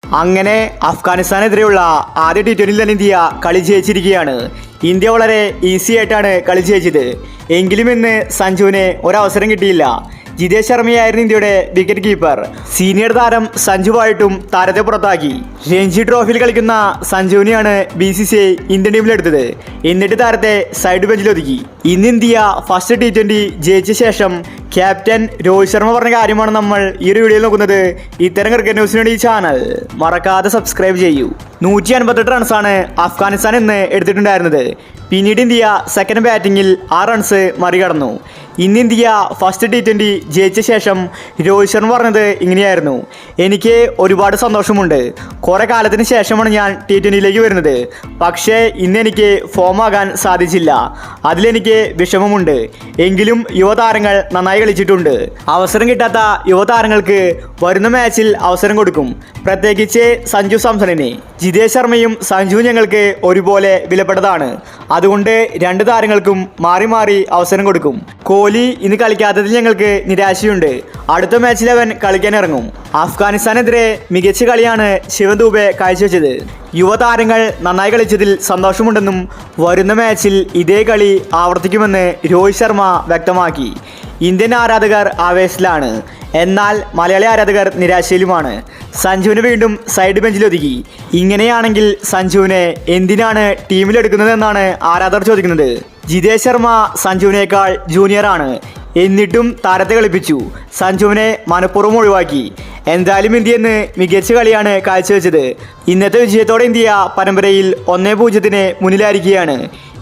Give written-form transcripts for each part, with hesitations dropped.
അങ്ങനെ അഫ്ഗാനിസ്ഥാനെതിരെയുള്ള ആദ്യ T20 തന്നെ ഇന്ത്യ കളി ജയിച്ചിരിക്കുകയാണ്. ഇന്ത്യ വളരെ ഈസി ആയിട്ടാണ് കളി ജയിച്ചത്. എങ്കിലും ഇന്ന് സഞ്ജുവിന് ഒരവസരം കിട്ടിയില്ല. ജിതേഷ് ശർമ്മയായിരുന്നു ഇന്ത്യയുടെ വിക്കറ്റ് കീപ്പർ. സീനിയർ താരം സഞ്ജുവായിട്ടും താരത്തെ പുറത്താക്കി. രഞ്ജി ട്രോഫിയിൽ കളിക്കുന്ന സഞ്ജുവിനെയാണ് BCCI ഇന്ത്യൻ ടീമിലെടുത്തത്. എന്നിട്ട് താരത്തെ സൈഡ് ബെഞ്ചിൽ ഒതുക്കി. ഇന്ന് ഇന്ത്യ ഫസ്റ്റ് T20 ജയിച്ച ശേഷം ക്യാപ്റ്റൻ രോഹിത് ശർമ്മ പറഞ്ഞ കാര്യമാണ് നമ്മൾ ഈ ഒരു വീഡിയോയിൽ നോക്കുന്നത്. ഇത്തരം ക്രിക്കറ്റ് ന്യൂസിന് വേണ്ടി ഈ ചാനൽ മറക്കാതെ സബ്സ്ക്രൈബ് ചെയ്യൂ. 158 റൺസാണ് അഫ്ഗാനിസ്ഥാൻ ഇന്ന് എടുത്തിട്ടുണ്ടായിരുന്നത്. പിന്നീട് ഇന്ത്യ സെക്കൻഡ് ബാറ്റിങ്ങിൽ 6 റൺസ് മറികടന്നു. ഇന്ന് ഇന്ത്യ ഫസ്റ്റ് T20 ജയിച്ച ശേഷം രോഹിത് ശർമ്മ പറഞ്ഞത് ഇങ്ങനെയായിരുന്നു: എനിക്ക് ഒരുപാട് സന്തോഷമുണ്ട്. കുറേ കാലത്തിന് ശേഷമാണ് ഞാൻ T20യിലേക്ക് വരുന്നത്. പക്ഷേ ഇന്ന് എനിക്ക് ഫോം ആകാൻ സാധിച്ചില്ല. അതിലെനിക്ക് വിഷമമുണ്ട്. എങ്കിലും യുവതാരങ്ങൾ നന്നായി കളിച്ചിട്ടുണ്ട്. അവസരം കിട്ടാത്ത യുവതാരങ്ങൾക്ക് വരുന്ന മാച്ചിൽ അവസരം കൊടുക്കും. പ്രത്യേകിച്ച് സഞ്ജു സാംസണിന്. ജിതേഷ് ശർമ്മയും സഞ്ജുവും ഞങ്ങൾക്ക് ഒരുപോലെ വിലപ്പെട്ടതാണ്. അതുകൊണ്ട് രണ്ട് താരങ്ങൾക്കും മാറി മാറി അവസരം കൊടുക്കും. കോഹ്ലി ഇന്ന് കളിക്കാത്തതിൽ ഞങ്ങൾക്ക് നിരാശയുണ്ട്. അടുത്ത മാച്ചിൽ അവൻ കളിക്കാൻ ഇറങ്ങും. അഫ്ഗാനിസ്ഥാനെതിരെ മികച്ച കളിയാണ് ശിവൻ ദുബെ കാഴ്ചവെച്ചത്. യുവതാരങ്ങൾ നന്നായി കളിച്ചതിൽ സന്തോഷമുണ്ടെന്നും വരുന്ന മാച്ചിൽ ഇതേ കളി ആവർത്തിക്കുമെന്ന് രോഹിത് ശർമ്മ വ്യക്തമാക്കി. ഇന്ത്യൻ ആരാധകർ ആവേശത്തിലാണ്. എന്നാൽ മലയാളി ആരാധകർ നിരാശയിലുമാണ്. സഞ്ജുവിനെ വീണ്ടും സൈഡ് ബെഞ്ചിൽ ഒതുക്കി. ഇങ്ങനെയാണെങ്കിൽ സഞ്ജുവിനെ എന്തിനാണ് ടീമിലെടുക്കുന്നതെന്നാണ് ആരാധകർ ചോദിക്കുന്നത്. ജിതേഷ് ശർമ്മ സഞ്ജുവിനേക്കാൾ ജൂനിയറാണ്. എന്നിട്ടും താരത്തെ കളിപ്പിച്ചു. സഞ്ജുവിനെ മനഃപൂർവ്വം ഒഴിവാക്കി. എന്തായാലും ഇന്ത്യ ഇന്ന് മികച്ച കളിയാണ് കാഴ്ചവെച്ചത്. ഇന്നത്തെ വിജയത്തോടെ ഇന്ത്യ പരമ്പരയിൽ 1-0 മുന്നിലായിരിക്കുകയാണ്.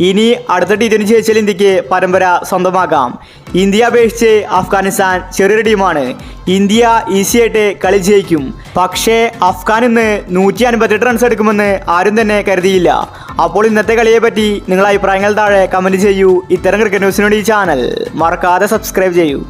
ഇനി അടുത്ത T20 ജയിച്ചാൽ ഇന്ത്യക്ക് പരമ്പര സ്വന്തമാക്കാം. ഇന്ത്യ അപേക്ഷിച്ച് അഫ്ഗാനിസ്ഥാൻ ചെറിയൊരു ടീമാണ്. ഇന്ത്യ ഈസിയായിട്ട് കളി ജയിക്കും. പക്ഷേ അഫ്ഗാൻ ഇന്ന് 158 റൺസ് എടുക്കുമെന്ന് ആരും തന്നെ കരുതിയില്ല. അപ്പോൾ ഇന്നത്തെ കളിയെ പറ്റി നിങ്ങളുടെ അഭിപ്രായങ്ങൾ താഴെ കമൻറ്റ് ചെയ്യൂ. ഇത്തരം ക്രിക്കറ്റ് ന്യൂസിന് വേണ്ടി ഈ ചാനൽ മറക്കാതെ സബ്സ്ക്രൈബ് ചെയ്യൂ.